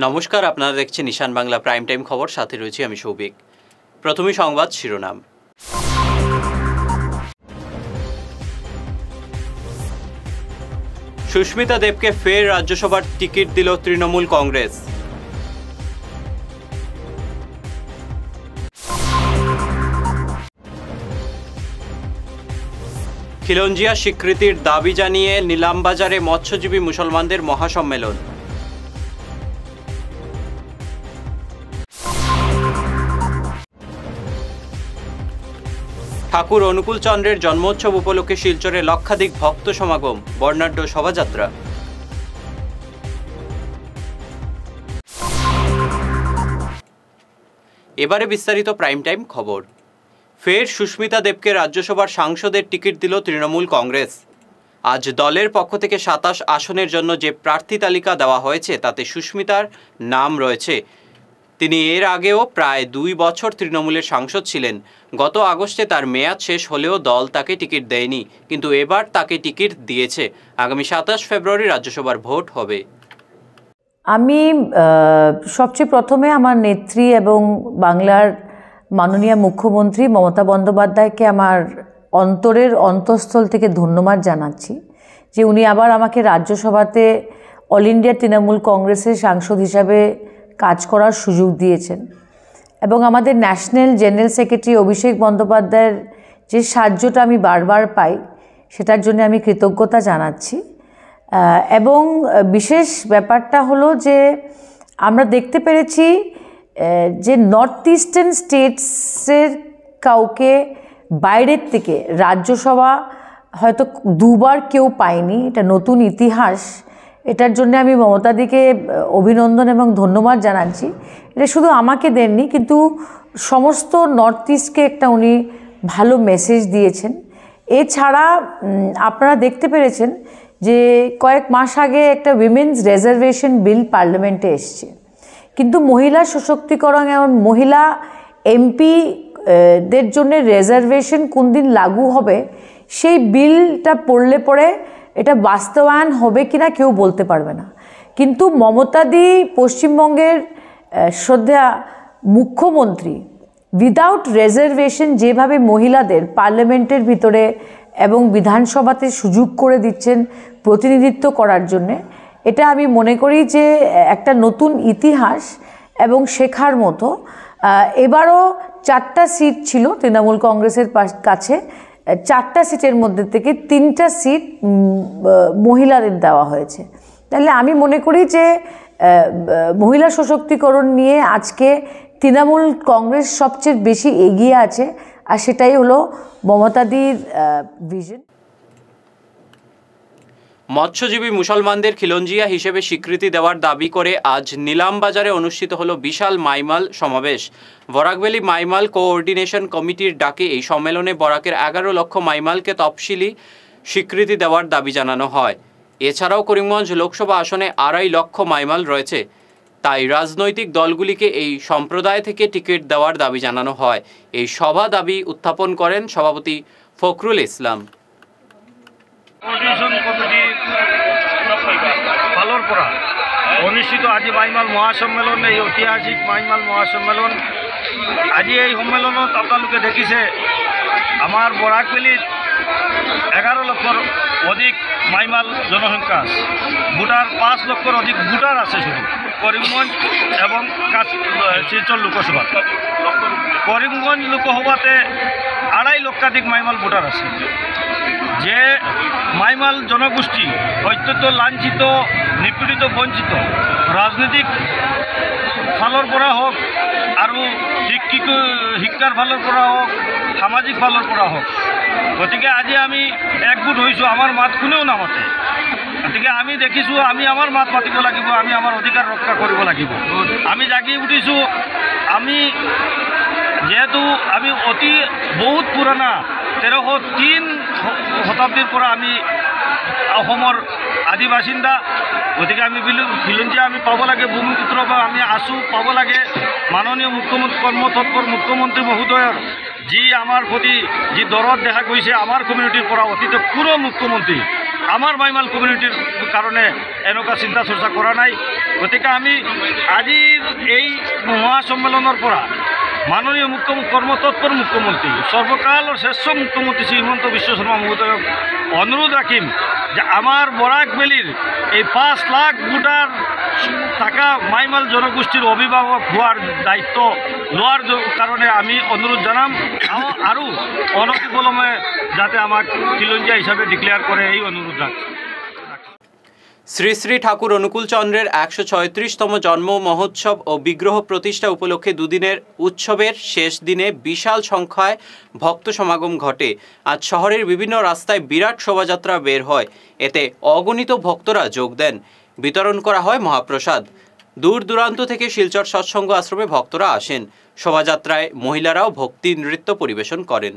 নমস্কার, আপনারা দেখছেন ঈশান বাংলা প্রাইম টাইম খবর, সাথে রয়েছি আমি সৌভিক। প্রথমে সংবাদ শিরোনাম। সুস্মিতা দেবকে ফের রাজ্যসভার টিকিট দিল তৃণমূল কংগ্রেস। খিলঞ্জিয়া স্বীকৃতির দাবি জানিয়ে নিলামবাজারে মৎস্যজীবী মুসলমানদের মহাসম্মেলন। ঠাকুর অনুকূল চন্দ্রের জন্মোৎসব উপলক্ষে শিলচরে লক্ষাধিক ভক্ত সমাগম, বর্ণাঢ্য শোভাযাত্রা। এবারে বিস্তারিত প্রাইম টাইম খবর। ফের সুস্মিতা দেবকে রাজ্যসভার সাংসদের টিকিট দিল তৃণমূল কংগ্রেস। আজ দলের পক্ষ থেকে ২৭ আসনের জন্য যে প্রার্থী তালিকা দেওয়া হয়েছে তাতে সুস্মিতার নাম রয়েছে। তিনি এর আগেও প্রায় ২ বছর তৃণমূলের সাংসদ ছিলেন। গত আগস্টে তার মেয়াদ শেষ হলেও দল তাকে টিকিট দেয়নি, কিন্তু এবার তাকে টিকিট দিয়েছে। আগামী ২৭ ফেব্রুয়ারি রাজ্যসভার ভোট হবে। আমি সবচেয়ে প্রথমে আমার নেত্রী এবং বাংলার মাননীয় মুখ্যমন্ত্রী মমতা বন্দ্যোপাধ্যায়কে আমার অন্তরের অন্তঃস্থল থেকে ধন্যবাদ জানাচ্ছি যে উনি আবার আমাকে রাজ্যসভাতে অল ইন্ডিয়া তৃণমূল কংগ্রেসের সাংসদ হিসাবে কাজ করার সুযোগ দিয়েছেন, এবং আমাদের ন্যাশনাল জেনারেল সেক্রেটারি অভিষেক বন্দ্যোপাধ্যায়ের যে সাহায্যটা আমি বারবার পাই সেটার জন্য আমি কৃতজ্ঞতা জানাচ্ছি। এবং বিশেষ ব্যাপারটা হলো যে আমরা দেখতে পেরেছি যে নর্থ ইস্টার্ন স্টেটসের কাউকে বাইরের থেকে রাজ্যসভা হয়তো দুবার কেউ পায়নি। এটা নতুন ইতিহাস। এটার জন্য আমি মমতাদিকে অভিনন্দন এবং ধন্যবাদ জানাচ্ছি। এটা শুধু আমাকে দেননি, কিন্তু সমস্ত নর্থ ইস্টকে একটা উনি ভালো মেসেজ দিয়েছেন। এছাড়া আপনারা দেখতে পেরেছেন যে কয়েক মাস আগে একটা উইমেন্স রিজার্ভেশন বিল পার্লামেন্টে এসছে, কিন্তু মহিলা সশক্তিকরণ এবং মহিলা এমপিদের জন্য রিজার্ভেশন কোন দিন লাগু হবে সেই বিলটা পড়লে পরে এটা বাস্তবায়ন হবে কিনা কেউ বলতে পারবে না। কিন্তু মমতাদি পশ্চিমবঙ্গের শ্রদ্ধা মুখ্যমন্ত্রী উইদাউট রিজার্ভেশন যেভাবে মহিলাদের পার্লামেন্টের ভিতরে এবং বিধানসভাতে সুযোগ করে দিচ্ছেন প্রতিনিধিত্ব করার জন্যে, এটা আমি মনে করি যে একটা নতুন ইতিহাস এবং শেখার মতো। এবারও 4টা সিট ছিল তৃণমূল কংগ্রেসের কাছে। 4টা সিটের মধ্যে থেকে 3টা সিট মহিলাদের দেওয়া হয়েছে। তাহলে আমি মনে করি যে মহিলা সশক্তিকরণ নিয়ে আজকে তৃণমূল কংগ্রেস সবচেয়ে বেশি এগিয়ে আছে, আর সেটাই হলো মমতাদির ভিশন। মৎস্যজীবী মুসলমানদের খিলঞ্জিয়া হিসেবে স্বীকৃতি দেওয়ার দাবি করে আজ নিলামবাজারে অনুষ্ঠিত হলো বিশাল মাইমাল সমাবেশ। বরাকভ্যালি মাইমাল কোঅর্ডিনেশন কমিটির ডাকে এই সম্মেলনে বরাকের 11 লক্ষ মাইমালকে তফসিলি স্বীকৃতি দেওয়ার দাবি জানানো হয়। এছাড়াও করিমগঞ্জ লোকসভা আসনে 2.5 লক্ষ মাইমাল রয়েছে, তাই রাজনৈতিক দলগুলিকে এই সম্প্রদায় থেকে টিকিট দেওয়ার দাবি জানানো হয়। এই সভা দাবি উত্থাপন করেন সভাপতি ফখরুল ইসলাম। অনুষ্ঠিত আজি মাইমাল মহাসম্মেলন, এই ঐতিহাসিক মাইমাল মহাসম্মেলন। আজি এই সম্মেলনত আপোনালোকে দেখিছে আমাৰ বৰাকভেলীত 11 লক্ষৰ অধিক মাইমাল জনসংখ্যা আছে। ভোটার 5 লক্ষর অধিক ভোটার আছে শুধু করিমগঞ্জ এবং শিলচর লোকসভা। করিমগঞ্জ লোকসভাতে 2.5 লক্ষাধিক মাইমাল ভোটার আছে। যে মাইমাল জনগোষ্ঠী অত্যন্ত লাঞ্ছিত, নিপীড়িত, বঞ্চিত, রাজনৈতিক ফালৰ পৰা হোক আৰু শিক্ষাৰ ফালৰ পৰা হোক, সামাজিক ফালৰ পৰা হোক, গতিকে আজি আমি একগোট হৈছোঁ। আমাৰ মাত কোনেও নামাতে, গতিকে আমি দেখিছোঁ আমি আমাৰ মাত মাতিব লাগিব, আমি আমাৰ অধিকাৰ ৰক্ষা কৰিব লাগিব। আমি জাগি উঠিছোঁ। আমি যেহেতু আমি বহুত পুৰণা 1303 শতাব্দীৰ পৰা আমি অসমৰ আদি বাসিন্দা, গতিকে আমি খিলঞ্জিয়া আমি পাব লাগে, ভূমিপুত্ৰ আমি আছোঁ পাব লাগে। মাননীয় মুখ্যমন্ত্ৰী কৰ্মতৎপৰ মুখ্যমন্ত্ৰী মহোদয়ৰ যি আমাৰ প্ৰতি যি দৰদ দেখা গৈছে আমাৰ কমিউনিটিৰ পৰা অতীত পুরো মুখ্যমন্ত্রী আমার মাইমাল কমিউনিটির কারণে এনেকুৱা চিন্তা চৰ্চা কৰা নাই। গতিকে আমি আজিৰ এই মহাসম্মেলনৰ পৰা মাননীয় কর্মতৎপর মুখ্যমন্ত্রী সর্বকালের শ্রেষ্ঠ মুখ্যমন্ত্রী শ্রী হিমন্ত বিশ্ব শর্মা মহোদয়ক অনুরোধ রাখিম যে আমার বরাক ভ্যালির এই 5 লাখ ভোটার থাকা মাইমাল জনগোষ্ঠীর অভিভাবক হওয়ার দায়িত্ব লওয়ার কারণে আমি অনুরোধ জানাম আরও অনতিবিলম্বে যাতে আমাক খিলঞ্জিয়া হিসাবে ডিক্লেয়ার করে এই অনুরোধ রাখছি। শ্রী শ্রী ঠাকুর অনুকূল চন্দ্রের 136তম জন্ম মহোৎসব ও বিগ্রহ প্রতিষ্ঠা উপলক্ষে দুদিনের উৎসবের শেষ দিনে বিশাল সংখ্যায় ভক্ত সমাগম ঘটে। আজ শহরের বিভিন্ন রাস্তায় বিরাট শোভাযাত্রা বের হয়। এতে অগণিত ভক্তরা যোগ দেন। বিতরণ করা হয় মহাপ্রসাদ। দূর দূরান্ত থেকে শিলচর সৎসঙ্গ আশ্রমে ভক্তরা আসেন। শোভাযাত্রায় মহিলারাও ভক্তি নৃত্য পরিবেশন করেন।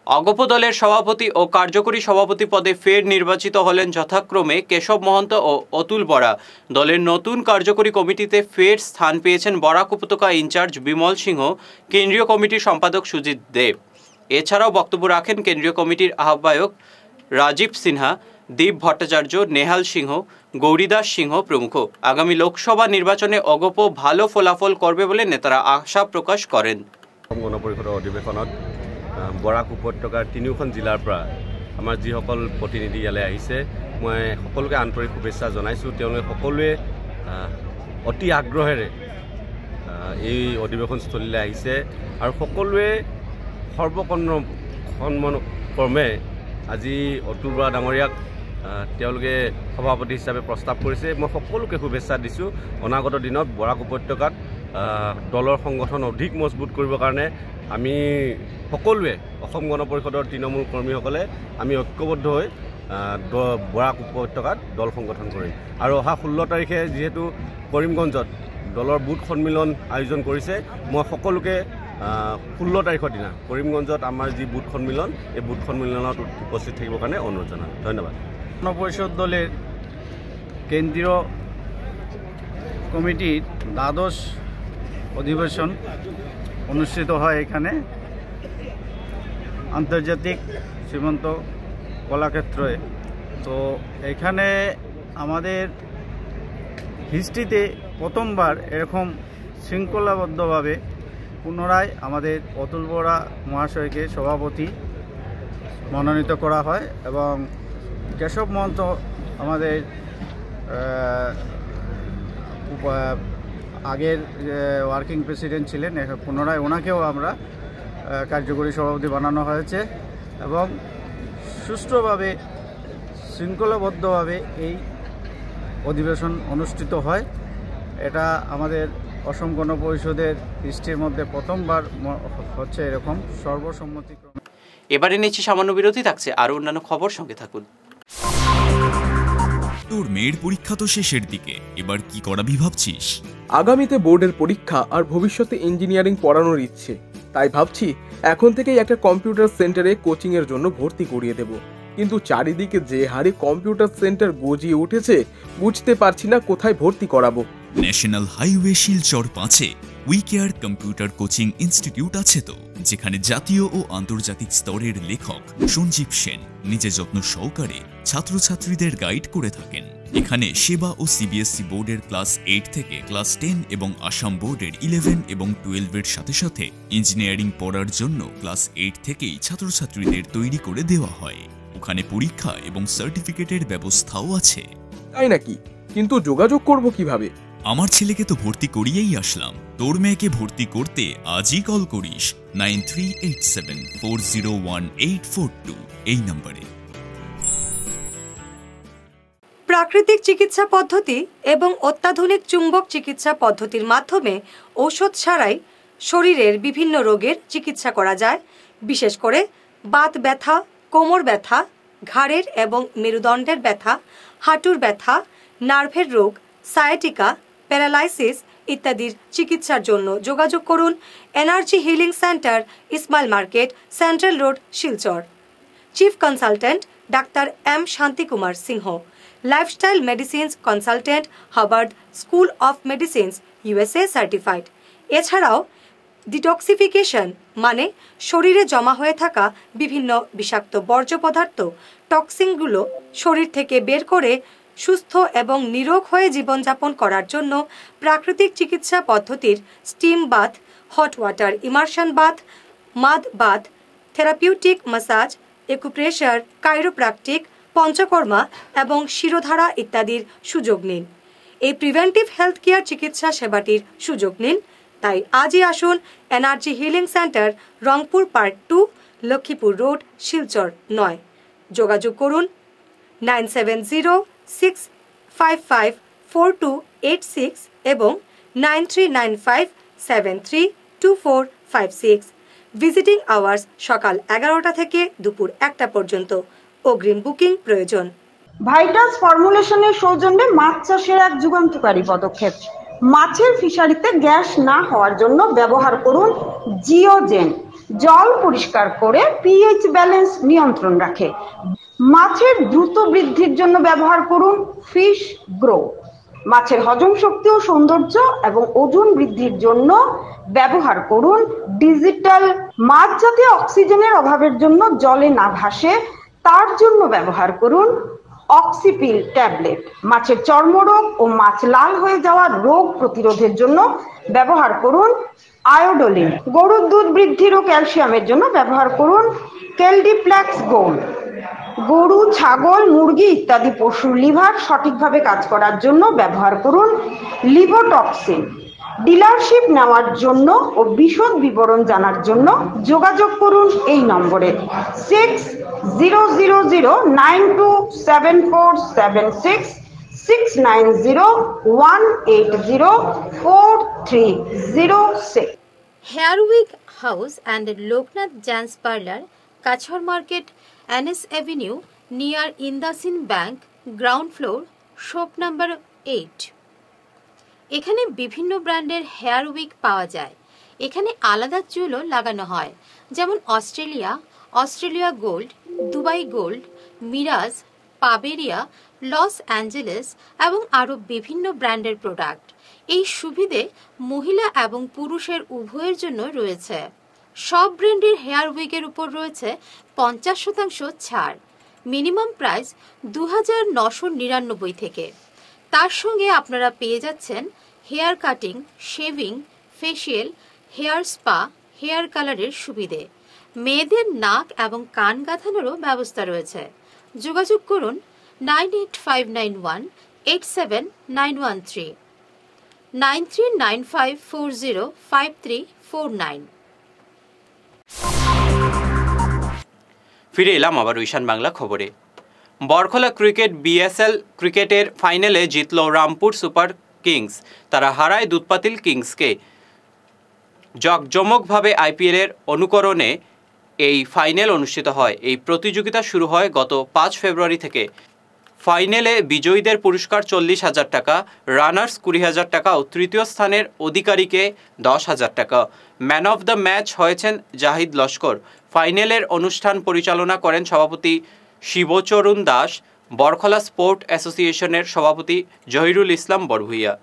অগপ দলের সভাপতি ও কার্যকরী সভাপতি পদে ফের নির্বাচিত হলেন যথাক্রমে কেশব মহন্ত ও অতুল বরা। দলের নতুন কার্যকরী কমিটিতে ফের স্থান পেয়েছেন বরাক উপত্যকা ইনচার্জ বিমল সিংহ, কেন্দ্রীয় কমিটির সম্পাদক সুজিত দেব। এছাড়াও বক্তব্য রাখেন কেন্দ্রীয় কমিটির আহ্বায়ক রাজীব সিনহা, দীপ ভট্টাচার্য, নেহাল সিংহ, গৌরীদাস সিংহ প্রমুখ। আগামী লোকসভা নির্বাচনে অগপ ভালো ফলাফল করবে বলে নেতারা আশা প্রকাশ করেন। গণপরিষদৰ অধিৱেশনত বৰাক উপত্যকাৰ 3খন জিলাৰ পৰা আমাৰ যিসকল প্ৰতিনিধি ইয়ালৈ আহিছে মই সকলোকে আন্তৰিক শুভেচ্ছা জনাইছোঁ। তেওঁলোকে সকলোৱে অতি আগ্ৰহেৰে এই অধিৱেশনস্থলীলৈ আহিছে আৰু সকলোৱে সৰ্বকৰ্মক্ৰমে আজি অতুল বৰা ডাঙৰীয়াক তেওঁলোকে সভাপতি হিচাপে প্ৰস্তাৱ কৰিছে। মই সকলোকে শুভেচ্ছা দিছোঁ। অনাগত দিনত বৰাক উপত্যকাত দলৰ সংগঠন অধিক মজবুত কৰিবৰ কাৰণে আমি সকলোৱে অসম গণ পৰিষদৰ তৃণমূল কৰ্মীসকলে আমি ঐক্যবদ্ধ হৈ বৰাক উপত্যকাত দল সংগঠন কৰিম। আৰু অহা 16 তাৰিখে যিহেতু কৰিমগঞ্জত দলৰ বুথ সন্মিলন আয়োজন কৰিছে, মই সকলোকে 16 তাৰিখৰ দিনা কৰিমগঞ্জত আমাৰ যি বুথ সন্মিলন এই বুথ সন্মিলনত উপস্থিত থাকিবৰ কাৰণে অনুৰোধ জনাম। ধন্যবাদ। গণপরিষদ দলের কেন্দ্রীয় কমিটির দ্বাদশ অধিবেশন অনুষ্ঠিত হয় এখানে আন্তর্জাতিক সীমান্ত কলাক্ষেত্রে। তো এখানে আমাদের হিস্ট্রিতে প্রথমবার এরকম শৃঙ্খলাবদ্ধভাবে পুনরায় আমাদের অতুল বরা মহাশয়কে সভাপতি মনোনীত করা হয় এবং কেশব মহন্ত আমাদের আগের ওয়ার্কিং প্রেসিডেন্ট ছিলেন, পুনরায় ওনাকেও আমরা কার্যকরী সভাপতি বানানো হয়েছে এবং সুষ্ঠুভাবে শৃঙ্খলাবদ্ধভাবে এই অধিবেশন অনুষ্ঠিত হয়। এটা আমাদের অসম গণ পরিষদের হিস্ট্রির মধ্যে প্রথমবার হচ্ছে এরকম সর্বসম্মতিক্রমে। এবারে নিচ্ছি সামান্য বিরতি, থাকছে আরও অন্যান্য খবর, সঙ্গে থাকুন। তোর মেয়ের পরীক্ষা তো শেষের দিকে, এবার কি করাবি ভাবছিস? আগামীতে বোর্ডের পরীক্ষা আর ভবিষ্যতে ইঞ্জিনিয়ারিং পড়ানোর ইচ্ছে, তাই ভাবছি এখন থেকেই একটা কম্পিউটার সেন্টারে কোচিং এর জন্য ভর্তি করিয়ে দেব। কিন্তু চারিদিকে যে হারে কম্পিউটার সেন্টার গজিয়ে উঠেছে, বুঝতে পারছি না কোথায় ভর্তি করাবো। ন্যাশনাল হাইওয়ে শিলচর 5-এ উইকেয়ার কম্পিউটার কোচিং ইনস্টিটিউট আছে তো, যেখানে জাতীয় ও আন্তর্জাতিক স্তরের লেখক সঞ্জীব সেন নিজে যত্ন সহকারে ছাত্রছাত্রীদের গাইড করে থাকেন। এখানে সেবা ও সিবিএসই বোর্ডের ক্লাস 8 থেকে ক্লাস 10 এবং আসাম বোর্ডের 11 এবং 12 এর সাথে সাথে ইঞ্জিনিয়ারিং পড়ার জন্য ক্লাস 8 থেকেই ছাত্রছাত্রীদের তৈরি করে দেওয়া হয়। ওখানে পরীক্ষা এবং সার্টিফিকেটের ব্যবস্থাও আছে। তাই নাকি? কিন্তু যোগাযোগ করব কিভাবে? আমার ছেলেকে তো ভর্তি করিয়েই আসলাম। তোর মেয়েকে ভর্তি করতে আজই কল করিস 9387401842 এই নম্বরে। প্রাকৃতিক চিকিৎসা পদ্ধতি এবং অত্যাধুনিক চুম্বক চিকিৎসা পদ্ধতির মাধ্যমে ঔষধ ছাড়াই শরীরের বিভিন্ন রোগের চিকিৎসা করা যায়। বিশেষ করে বাত ব্যথা, কোমর ব্যথা, ঘাড়ের এবং মেরুদণ্ডের ব্যথা, হাঁটুর ব্যথা, নার্ভের রোগ, সায়াটিকা, প্যারালাইসিস ইত্যাদির চিকিৎসার জন্য যোগাযোগ করুন energy healing centre, Ismail market, central road, Silchar. Chief consultant doctor M Shantikumar Singha, lifestyle medicines consultant, Harvard school of medicines, USA certified. এছাড়াও ডিটক্সিফিকেশন মানে শরীরে জমা হয়ে থাকা বিভিন্ন বিষাক্ত বর্জ্য পদার্থ টক্সিনগুলো শরীর থেকে বের করে সুস্থ এবং নিরোগ হয়ে জীবনযাপন করার জন্য প্রাকৃতিক চিকিৎসা পদ্ধতির steam bath, hot water immersion bath, mud bath, therapeutic massage, acupressure, chiropractic, panchakarma এবং শিরোধারা ইত্যাদির সুযোগ নিন। এই প্রিভেন্টিভ হেলথ কেয়ার চিকিৎসা সেবাটির সুযোগ নিন। তাই আজই আসুন energy healing centre, Rangpur part 2, Lakshmipur road, Silchar 9। যোগাযোগ করুন 9706554286 এবং 9395732456। ভিজিটিং আওয়ার্স সকাল 11টা থেকে দুপুর 1টা পর্যন্ত। অগ্রিম বুকিং প্রয়োজন। ভাইটাস ফর্মুলেশনের সৌজন্যে মাছ চাষের এক যুগান্তকারী পদক্ষেপ। মাছের ফিশারিতে গ্যাস না হওয়ার জন্য ব্যবহার করুন জিওজেন। জল পরিষ্কার করে পিএইচ ব্যালেন্স নিয়ন্ত্রণ রাখে। মাছের দ্রুত বৃদ্ধির জন্য ব্যবহার করুন ফিশ গ্রো। মাছের হজম শক্তি ও সৌন্দর্য এবং ওজন বৃদ্ধির জন্য ব্যবহার করুন ডিজিটাল। মাছ যাতে অক্সিজেনের অভাবের জন্য জলে না ভাসে তার জন্য ব্যবহার করুন অক্সিপিল ট্যাবলেট। মাছের চর্মরোগ ও মাছ লাল হয়ে যাওয়ার রোগ প্রতিরোধের জন্য ব্যবহার করুন আয়োডোলিন। গরুর দুধ বৃদ্ধির ও ক্যালসিয়ামের জন্য ব্যবহার করুন কেলডিপ্লেক্স গোল্ড। গরু, ছাগল, মুরগি ইত্যাদি পশুর লিভার সঠিকভাবে কাজ করার জন্য ব্যবহার করুন লিভোটক্সিন। ডিলারশিপ নেওয়ার জন্য ও বিশদ বিবরণ জানার জন্য যোগাযোগ করুন এই নম্বরে 6000927476 69018043006। Hair wig house and Loknath gents parlour, Cachar market, NS Avenue, near IndusInd bank, ground floor, shop number 8। এখানে বিভিন্ন ব্র্যান্ডের হেয়ার উইক পাওয়া যায়। এখানে আলাদা চুলও লাগানো হয়, যেমন Australia gold, Dubai gold, Mirage, পাবেরিয়া, লস অ্যাঞ্জেলেস এবং আরও বিভিন্ন ব্র্যান্ডের প্রোডাক্ট। এই সুবিধে মহিলা এবং পুরুষের উভয়ের জন্য রয়েছে। সব ব্র্যান্ডের হেয়ার উইকের উপর রয়েছে 50% ছাড়। মিনিমাম প্রাইস 2999 থেকে। তার সঙ্গে আপনারা পেয়ে যাচ্ছেন hair cutting, shaving, facial, hair spa, hair কালারের সুবিধে। মেয়েদের নাক এবং কান গাঁথানোরও ব্যবস্থা রয়েছে। যোগাযোগ করুন 98591879113 9395405349। ফিরে এলাম আবার ঈশান বাংলা খবরে। বরখলা ক্রিকেট BSL ক্রিকেটের ফাইনালে জিতল রামপুর সুপার কিংস। তারা হারায় দুধপাতিল কিংসকে। জাঁকজমকভাবে IPL-এর অনুকরণে এই ফাইনাল অনুষ্ঠিত হয়। এই প্রতিযোগিতা শুরু হয় গত 5 ফেব্রুয়ারি থেকে। ফাইনালে বিজয়ীদের পুরস্কার 40,000 টাকা, রানার্স 20,000 টাকা ও তৃতীয় স্থানের অধিকারীকে 10,000 টাকা। ম্যান অফ দ্য ম্যাচ হয়েছেন জাহিদ লস্কর। ফাইনালের অনুষ্ঠান পরিচালনা করেন সভাপতি শিবচরণ দাস, বরখলা স্পোর্ট অ্যাসোসিয়েশনের সভাপতি জহিরুল ইসলাম বড়ভূইয়া।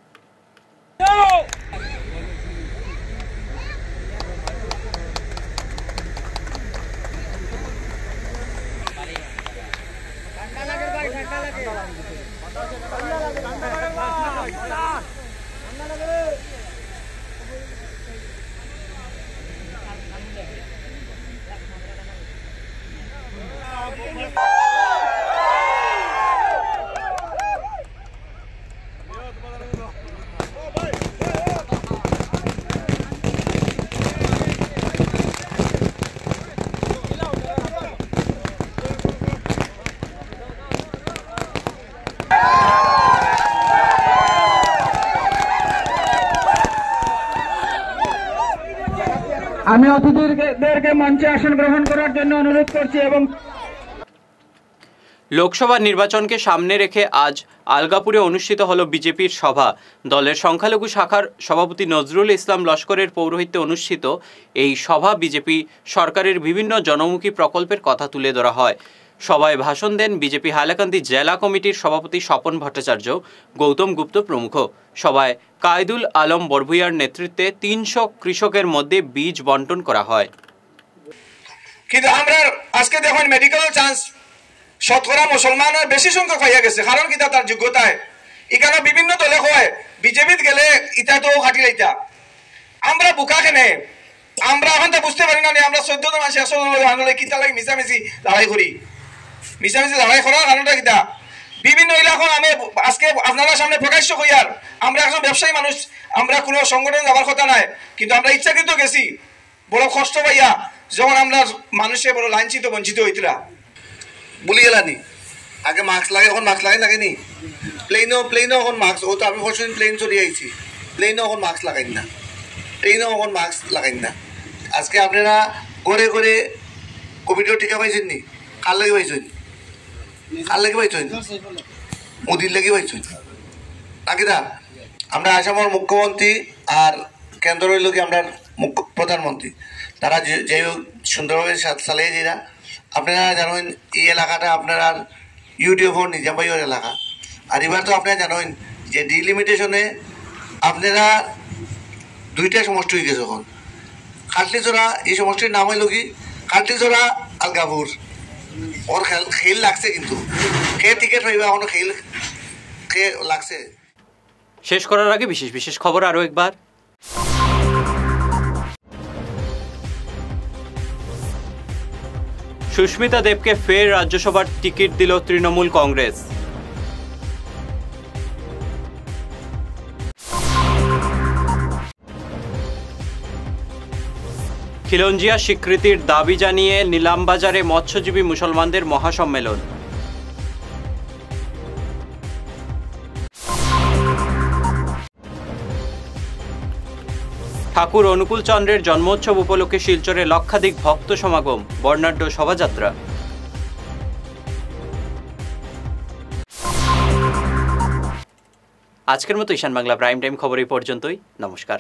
আমি অতিথিদেরকে মঞ্চে আসন গ্রহণ করার জন্য অনুরোধ করছি। এবং লোকসভা নির্বাচনকে সামনে রেখে আজ আলগাপুরে অনুষ্ঠিত হল বিজেপির সভা। দলের সংখ্যালঘু শাখার সভাপতি নজরুল ইসলাম লস্করের পৌরোহিত্যে অনুষ্ঠিত এই সভা বিজেপি সরকারের বিভিন্ন জনমুখী প্রকল্পের কথা তুলে ধরা হয়। সভায় ভাষণ দেন বিজেপি হাইলাকান্দি জেলা কমিটির সভাপতি স্বপন ভট্টাচার্য, গৌতম গুপ্ত প্রমুখ। সভায় কায়দুল আলম বরভুইয়ার নেতৃত্বে 300 কৃষকের মধ্যে বীজ বন্টন করা হয়। কিন্তু আমরা আজকে দেখুন মেডিকেল চান্স শতকরা মুসলমানের বেশি সংখ্যক পাইয়া গেছে, কারণ কিতা তার যোগ্যতায় এখানে বিভিন্ন দলে হয় বিজেপিত গেলে ইটা তো খাটি লাইতা আমরা বুকা কেনে আমরা এখন তো বুঝতে পারি না আমরা 14 জন মানুষ 100 জন কিতা লাগে মিশামিশি লড়াই করি। মিশামিশি লড়াই করার কারণটা কিতা বিভিন্ন এলাকা আমি আজকে আপনাদের সামনে প্রকাশ্য হইয়ার আমরা একজন ব্যবসায়ী মানুষ, আমরা কোনো সংগঠনে যাওয়ার কথা নাই, কিন্তু আমরা ইচ্ছাকৃত গেছি বড় কষ্ট পাইয়া যখন আমরা মানুষে বড় লাঞ্ছিত বঞ্চিত হইতরা বলি গেলানি আগে মাস্ক লাগে এখন মাস্ক লাগে লাগেনি প্লেনও এখন মাস্ক ও তো আমি ফরচুন প্লেন চলে আইছি প্লেনও এখন মাস্ক লাগাইন না ট্রেনও এখন মাস্ক লাগাইন না। আজকে আপনারা ঘরে ঘরে কোভিডের টিকা পাইছেন নি? কার লাগে পাইছেন? কার লাগে পাইছেন? মোদির লাগে পাইছেন নাকি না? আমরা আসামের মুখ্যমন্ত্রী আর কেন্দ্রের লোক আমরা প্রধানমন্ত্রী তারা যে সুন্দরভাবে চালিয়ে যারা আপনারা জানেন এই এলাকাটা আপনারা ইউটিউবের নিজামবাড়ির এলাকা, আর এবার তো আপনারা জানেন যে ডিলিমিটেশনে আপনারা 2টা সমষ্টি হয়ে গেছে। এখন কাটলিচড়া এই সমষ্টির নাম হইল কি কাটলিচড়া আলগাপুর ওর খেল লাগছে, কিন্তু কে টিকিট পাইবা এখনো খেল লাগছে। শেষ করার আগে বিশেষ বিশেষ খবর আরো একবার। সুস্মিতা দেবকে ফের রাজ্যসভার টিকিট দিল তৃণমূল কংগ্রেস। খিলঞ্জিয়া স্বীকৃতির দাবি জানিয়ে নিলামবাজারে মৎস্যজীবী মুসলমানদের মহাসম্মেলন। ঠাকুর অনুকূল চন্দ্রের জন্মোৎসব উপলক্ষে শিলচরে লক্ষাধিক ভক্ত সমাগম, বর্ণাঢ্য শোভাযাত্রা। আজকের মতো ঈশান বাংলা প্রাইম টাইম খবর এই পর্যন্তই। নমস্কার।